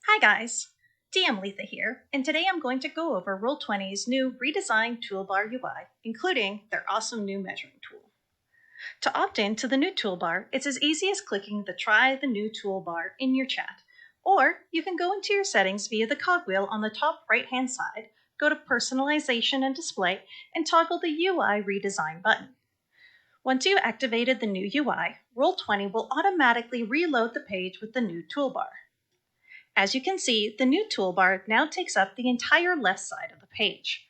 Hi guys, DM Lytha here, and today I'm going to go over Roll20's new redesigned Toolbar UI, including their awesome new measuring tool. To opt in to the new toolbar, it's as easy as clicking the Try the New Toolbar in your chat, or you can go into your settings via the cogwheel on the top right-hand side, go to Personalization and Display, and toggle the UI Redesign button. Once you've activated the new UI, Roll20 will automatically reload the page with the new toolbar. As you can see, the new toolbar now takes up the entire left side of the page.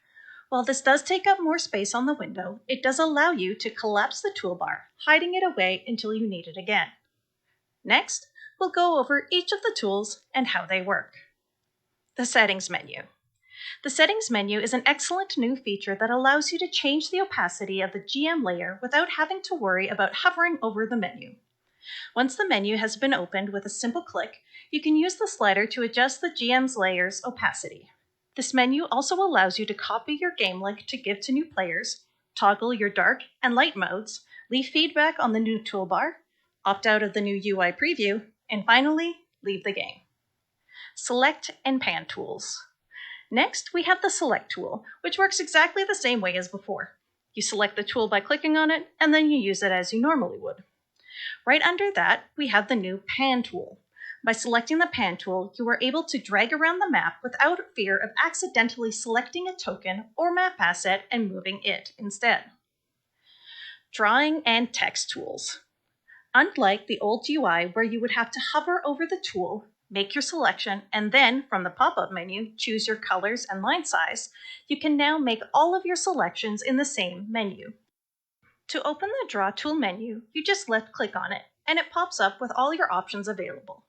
While this does take up more space on the window, it does allow you to collapse the toolbar, hiding it away until you need it again. Next, we'll go over each of the tools and how they work. The Settings menu. The Settings menu is an excellent new feature that allows you to change the opacity of the GM layer without having to worry about hovering over the menu. Once the menu has been opened with a simple click, you can use the slider to adjust the GM's layer's opacity. This menu also allows you to copy your game link to give to new players, toggle your dark and light modes, leave feedback on the new toolbar, opt out of the new UI preview, and finally, leave the game. Select and Pan tools. Next, we have the Select tool, which works exactly the same way as before. You select the tool by clicking on it, and then you use it as you normally would. Right under that, we have the new Pan tool. By selecting the Pan tool, you are able to drag around the map without fear of accidentally selecting a token or map asset and moving it instead. Drawing and Text tools. Unlike the old UI where you would have to hover over the tool, make your selection, and then from the pop-up menu, choose your colors and line size, you can now make all of your selections in the same menu. To open the Draw Tool menu, you just left-click on it, and it pops up with all your options available.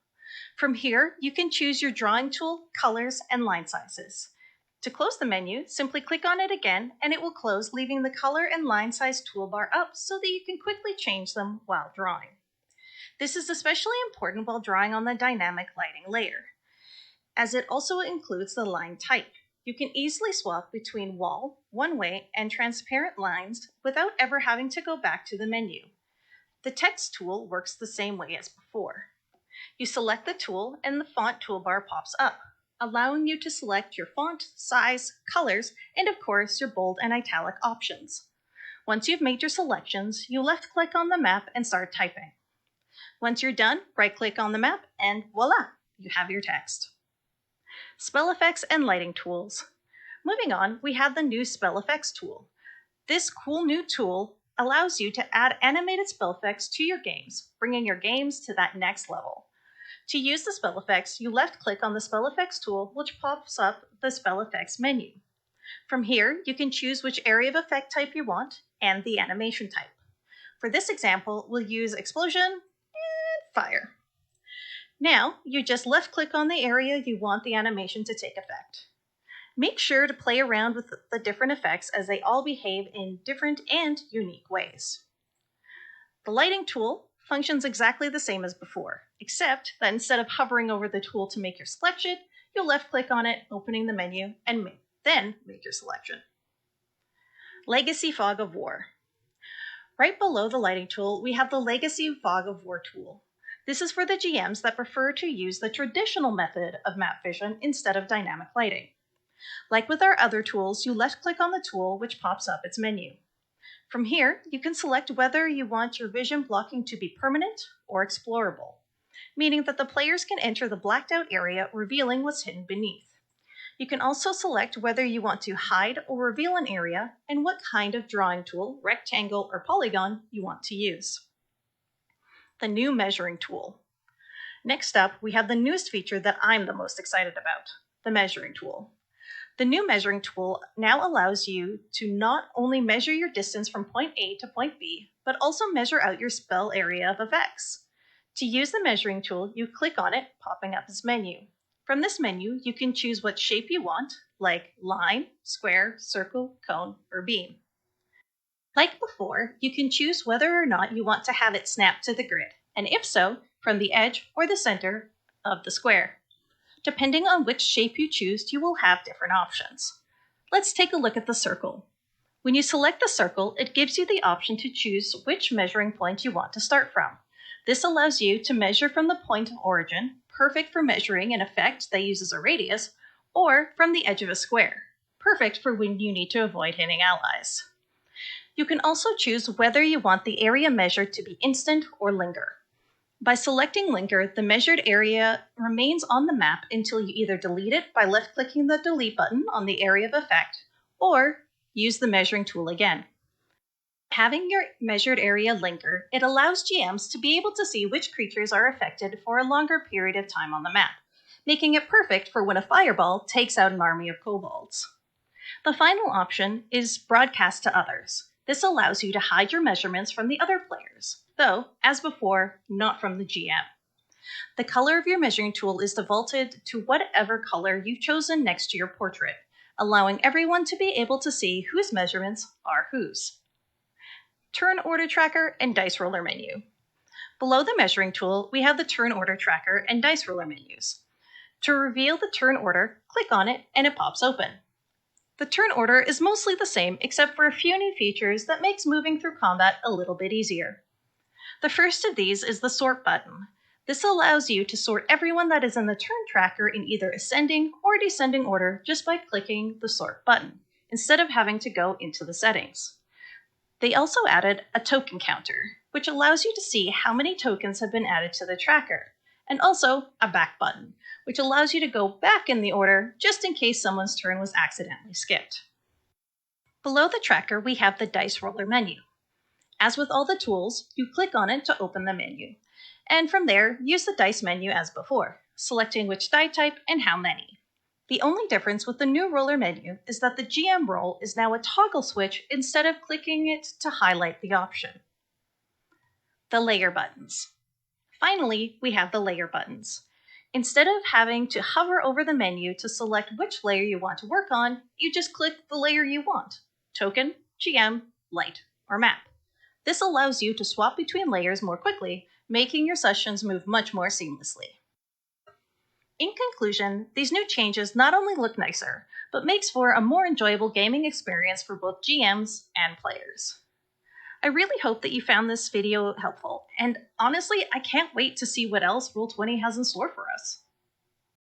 From here, you can choose your drawing tool, colors, and line sizes. To close the menu, simply click on it again, and it will close, leaving the color and line size toolbar up so that you can quickly change them while drawing. This is especially important while drawing on the dynamic lighting layer, as it also includes the line type. You can easily swap between wall, one-way, and transparent lines without ever having to go back to the menu. The Text tool works the same way as before. You select the tool and the font toolbar pops up, allowing you to select your font, size, colors, and of course your bold and italic options. Once you've made your selections, you left-click on the map and start typing. Once you're done, right-click on the map and voila, you have your text. Spell effects and lighting tools. Moving on, we have the new spell effects tool. This cool new tool allows you to add animated spell effects to your games, bringing your games to that next level. To use the spell effects, you left-click on the spell effects tool, which pops up the spell effects menu. From here, you can choose which area of effect type you want and the animation type. For this example, we'll use explosion and fire. Now, you just left-click on the area you want the animation to take effect. Make sure to play around with the different effects as they all behave in different and unique ways. The lighting tool functions exactly the same as before, except that instead of hovering over the tool to make your selection, you'll left-click on it, opening the menu, and then make your selection. Legacy Fog of War. Right below the lighting tool, we have the Legacy Fog of War tool. This is for the GMs that prefer to use the traditional method of map vision instead of dynamic lighting. Like with our other tools, you left-click on the tool, which pops up its menu. From here, you can select whether you want your vision blocking to be permanent or explorable, meaning that the players can enter the blacked out area, revealing what's hidden beneath. You can also select whether you want to hide or reveal an area and what kind of drawing tool, rectangle, or polygon you want to use. The new measuring tool. Next up, we have the newest feature that I'm the most excited about, the measuring tool. The new measuring tool now allows you to not only measure your distance from point A to point B, but also measure out your spell area of effects. To use the measuring tool, you click on it, popping up this menu. From this menu, you can choose what shape you want, like line, square, circle, cone, or beam. Like before, you can choose whether or not you want to have it snap to the grid, and if so, from the edge or the center of the square. Depending on which shape you choose, you will have different options. Let's take a look at the circle. When you select the circle, it gives you the option to choose which measuring point you want to start from. This allows you to measure from the point of origin, perfect for measuring an effect that uses a radius, or from the edge of a square, perfect for when you need to avoid hitting allies. You can also choose whether you want the area measured to be instant or linger. By selecting linger, the measured area remains on the map until you either delete it by left-clicking the delete button on the area of effect, or use the measuring tool again. Having your measured area linger, it allows GMs to be able to see which creatures are affected for a longer period of time on the map, making it perfect for when a fireball takes out an army of kobolds. The final option is broadcast to others. This allows you to hide your measurements from the other players, though, as before, not from the GM. The color of your measuring tool is defaulted to whatever color you've chosen next to your portrait, allowing everyone to be able to see whose measurements are whose. Turn order tracker and dice roller menu. Below the measuring tool, we have the turn order tracker and dice roller menus. To reveal the turn order, click on it and it pops open. The turn order is mostly the same except for a few new features that makes moving through combat a little bit easier. The first of these is the sort button. This allows you to sort everyone that is in the turn tracker in either ascending or descending order just by clicking the sort button, instead of having to go into the settings. They also added a token counter, which allows you to see how many tokens have been added to the tracker, and also a back button, which allows you to go back in the order just in case someone's turn was accidentally skipped. Below the tracker, we have the dice roller menu. As with all the tools, you click on it to open the menu, and from there, use the dice menu as before, selecting which die type and how many. The only difference with the new roller menu is that the GM roll is now a toggle switch instead of clicking it to highlight the option. The layer buttons. Finally, we have the layer buttons. Instead of having to hover over the menu to select which layer you want to work on, you just click the layer you want: token, GM, light, or map. This allows you to swap between layers more quickly, making your sessions move much more seamlessly. In conclusion, these new changes not only look nicer, but makes for a more enjoyable gaming experience for both GMs and players. I really hope that you found this video helpful, and honestly, I can't wait to see what else Roll20 has in store for us.